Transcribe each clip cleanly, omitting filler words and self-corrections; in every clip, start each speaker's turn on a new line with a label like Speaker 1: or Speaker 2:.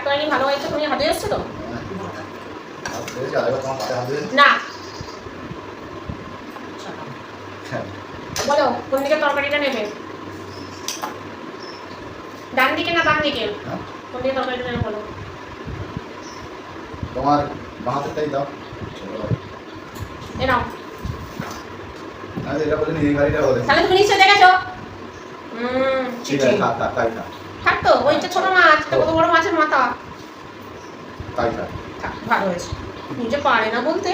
Speaker 1: তরকারি ভালো হয়েছে, তুমি হাতে এসছো তো না। বলো কোন দিকে তরকারিটা নেবে, ডান দিকে না বাম দিকে? কোন দিকে তরকারিটা নেবে বলো।
Speaker 2: তোমার বাঁ হাতেরটাই দাও।
Speaker 1: এ নাও।
Speaker 2: আমি এটা বলিনি, এই গাড়িটা বলে।
Speaker 1: তাহলে তুমি নিশ্চয় দেখেছো।
Speaker 2: ঠিক আছে, থাক থাক তাই থাক।
Speaker 1: থাক তো, ওইটা ছোট মাছ, কত বড় মাছের মাথা।
Speaker 2: তাই থাক।
Speaker 1: ভালো হয়েছে। নিজে পারে না বলতে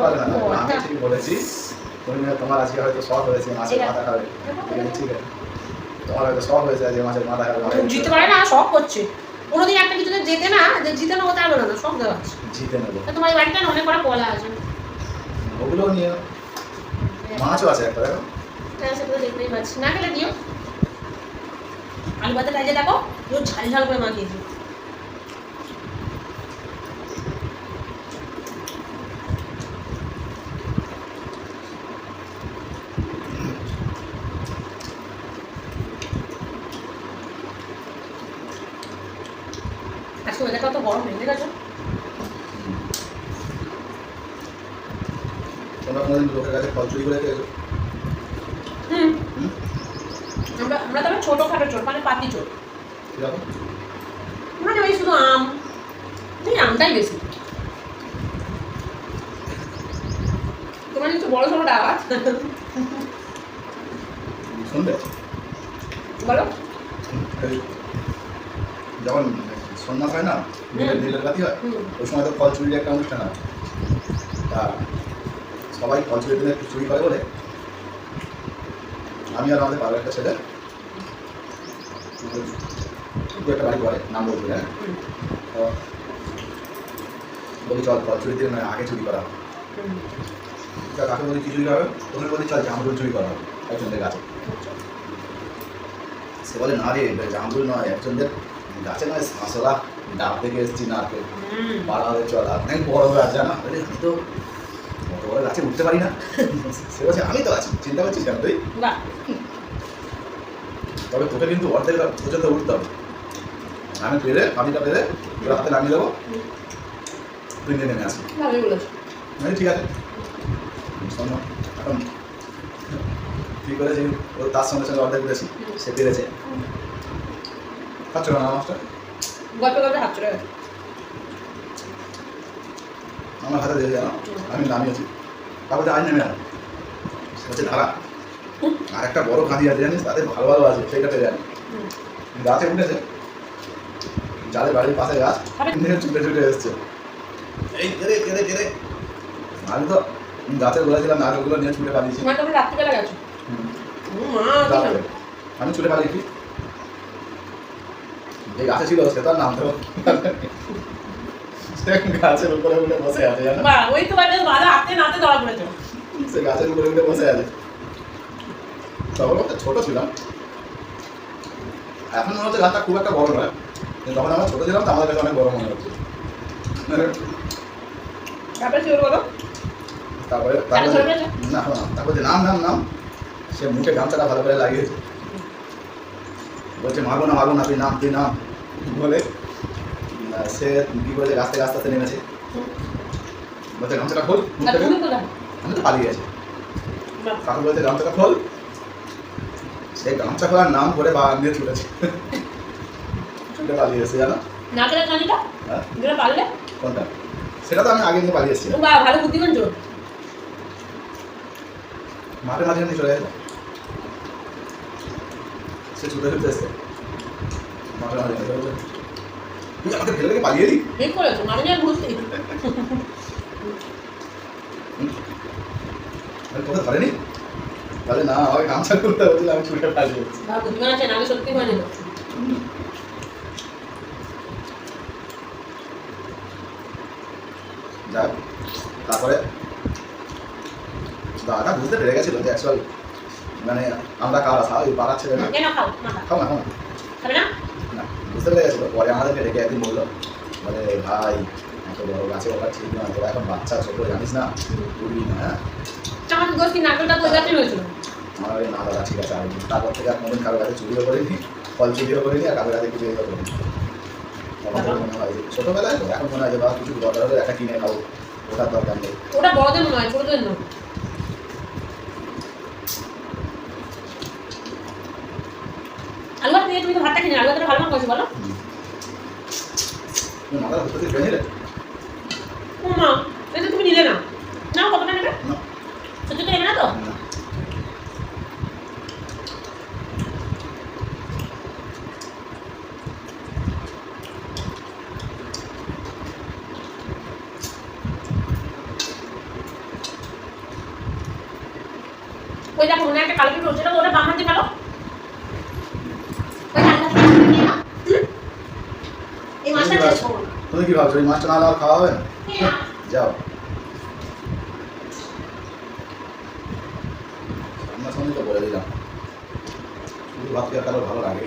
Speaker 2: পারে না, আমি ঠিক বলেছি। তোমার আজকে হয়তো শখ হয়েছে মাছের মাথা খাবে, ঠিক আছে? তোমার হয়তো শখ হয়েছে যে মাছের মাথা খাবে।
Speaker 1: জিতে পারে না, শখ করছে। কোনোদিন একটা কিছুতে জেতে না, যে জিতে নেবো তার বলে না, শখ দেওয়া আছে।
Speaker 2: জিতে নেবো।
Speaker 1: তোমার এই বাড়িতে অনেক কটা কলা আছে,
Speaker 2: ওগুলো নিয়ে মাছও আছে একটা, দেখো।
Speaker 1: হ্যাঁ সেগুলো দেখতেই পাচ্ছি, না খেলে দিও। আলু ভাতেটা যে দেখো ঝাল ঝাল করে মাখিয়েছি। আজকে ওয়েদারটা তো গরম নেই, ঠিক আছে?
Speaker 2: তোমরা কোনোদিন লোকের কাছে ফল চুরি করে খেয়েছো?
Speaker 1: আমরা তবে ছোটখাটো চোর, মানে পাতি চোর।
Speaker 2: কিরকম?
Speaker 1: মানে ওই শুধু আম, এই আমটাই বেশি। তোমার একটু বড় ছোট আওয়াজ
Speaker 2: শুনবে?
Speaker 1: বলো।
Speaker 2: যখন সন্ন্যাস হয় না, নীলের বাতি হয়, ওই সময় তো ফল চুরির একটা অনুষ্ঠান হয়। তা সবাই ফল চুরির দিনে একটু চুরি করে বলে আমি আর আমাদের পাড়ার একটা ছেলে একটা বাড়ি করে, নাম বলছি, হ্যাঁ, তো বলি চল ফল চুরির দিন আগে চুরি করা হবে। কাকে বলি কি চুরি হবে? ওখানে বলি চল জামরুল চুরি করা হবে একজনদের গাছে। সে বলে না রে, জামরুল নয়, একজনদের গাছে নয়, শাঁসলা ডাব থেকে এসেছি না, পাড়া হবে চল, অনেক বড় গাছ জানা। আমি তো অত বড় গাছে উঠতে পারি না। সে বলছে আমি তো আছি, চিন্তা করছিস কেন তুই? তবে তোকে কিন্তু অর্ধেক পর্যন্ত উঠতে হবে। আমি পেরে পানিটা পেরে তোর হাতে নামিয়ে দেবো, তুই নিয়ে নেমে আসবি। ঠিক আছে, শোনো এখন তুই করেছি, ওর তার সঙ্গে সঙ্গে অর্ধেক করেছি, সে পেরেছে। খাচ্ছ না মাছটা?
Speaker 1: গল্প গল্পে হাত চলে গেছে
Speaker 2: আমার হাতে দিয়ে জানো, আমি নামিয়েছি, তারপরে আজ নেমে আনো। সে হচ্ছে ধারা, আর একটা বড় কাঁদি আছে জানিস, তাদের ভালো ভালো আছে, সেইটা পেরে আনি। গাছে উঠেছে, যাদের বাড়ির পাশে গাছ, ছুটে ছুটে এসছে, এই কেড়ে কেড়ে কেড়ে। আমি তো গাছের বলেছিলাম না, ওগুলো নিয়ে ছুটে পালিয়েছি।
Speaker 1: রাত্রিবেলা গেছো?
Speaker 2: আমি ছুটে পালিয়েছি, যে গাছে ছিল সে তো আর নামতে গাছের উপরে উঠে বসে আছে, জানো?
Speaker 1: ওই তো হাতে নাতে ধরা পড়েছে,
Speaker 2: সে গাছের উপরে উঠে বসে আছে। তখন ছোট ছিলাম, এখন মনে হচ্ছে গাছটা খুব একটা বড় নয়, কিন্তু তখন আমরা ছোট ছিলাম তো আমাদের কাছে অনেক বড় মনে হচ্ছে। তারপরে না, তারপরে নাম নাম নাম, সে মুখে গামছাটা ভালো করে লাগিয়েছে, বলছে মারবো না তুই নাম বলে সে কি বলছে গাছ থেকে আস্তে আস্তে নেমেছে, বলছে গামছাটা খোল। আমি তো পালিয়ে গেছি, কাকু বলছে গামছাটা খোল, সে গামছা খোলার নাম করে বা নিয়ে ছুটেছে, ছুটে পালিয়ে এসেছে, জানো? কোনটা? সেটা তো আমি আগে নিয়ে পালিয়ে এসেছি।
Speaker 1: ভালো বুদ্ধিমান জোর,
Speaker 2: মাঠে মাঝে নিয়ে চলে গেছে, সে ছুটে ছুটে এসছে মাঠে মাঝে নিয়ে চলে। তুই আমাকে ফেলে রেখে পালিয়ে দিই?
Speaker 1: ঠিক করেছো, মানে বুঝতে
Speaker 2: তোকে ধরেনি? তাহলে না, আমাকে গামছা করতে হচ্ছিল, আমি ছুটে পালিয়ে গেছি।
Speaker 1: বুদ্ধিমান আছে, না সত্যি হয়নি।
Speaker 2: যাক, তারপরে দাদা বুঝতে পেরে গেছিল যে অ্যাকচুয়াল মানে আমরা কার আসা, ওই পাড়ার ছেলে না। খাও না না, বুঝতে পেরে গেছিলো। পরে আমাদেরকে ডেকে একদিন বললো, বলে ভাই এত বড় গাছে ওটা ঠিক নয়, তোরা এখন বাচ্চা ছোট জানিস না, উঠবি না। হ্যাঁ, আমার না দাদা ঠিক আছে, আর তারপর থেকে আর কোনোদিন কারো কাছে চুরিও করিনি, ফল চুরিও করিনি, আর কারো কাছে কিছু ইয়ে করিনি। তখন থেকে মনে হয় ছোটোবেলায় তো এখন মনে হয় যে বা কিছু দরকার হলে একটা কিনে খাবো, ওটার দরকার নেই।
Speaker 1: ওটা বড়দের মনে হয়, ছোটদের নয়। আলু ভাত নিয়ে তুমি তো ভাতটা কিনে, আলু ভাতটা ভালো মাংস বলো।
Speaker 2: তুমি মাথার ভেতর থেকে খেয়ে নিলে?
Speaker 1: ও মা, এটা তুমি নিলে না। নাও, কতটা নেবে?
Speaker 2: না।
Speaker 1: সত্যি তো নেবে না তো?
Speaker 2: না।
Speaker 1: ওই দেখো মনে হয় একটা কালো পিঠে হচ্ছে, ওটা বাম হাতে ফেলো। ওই আলু ভাতটা নিয়ে নাও। এই মাছটা টেস্ট করো না।
Speaker 2: তুমি কি ভাবছো এই মাছটা না হলে আর খাওয়া হবে না? যাও, সামনাসামনি তো বলে দিলাম, শুধু ভাত খেয়ে কারো ভালো লাগে?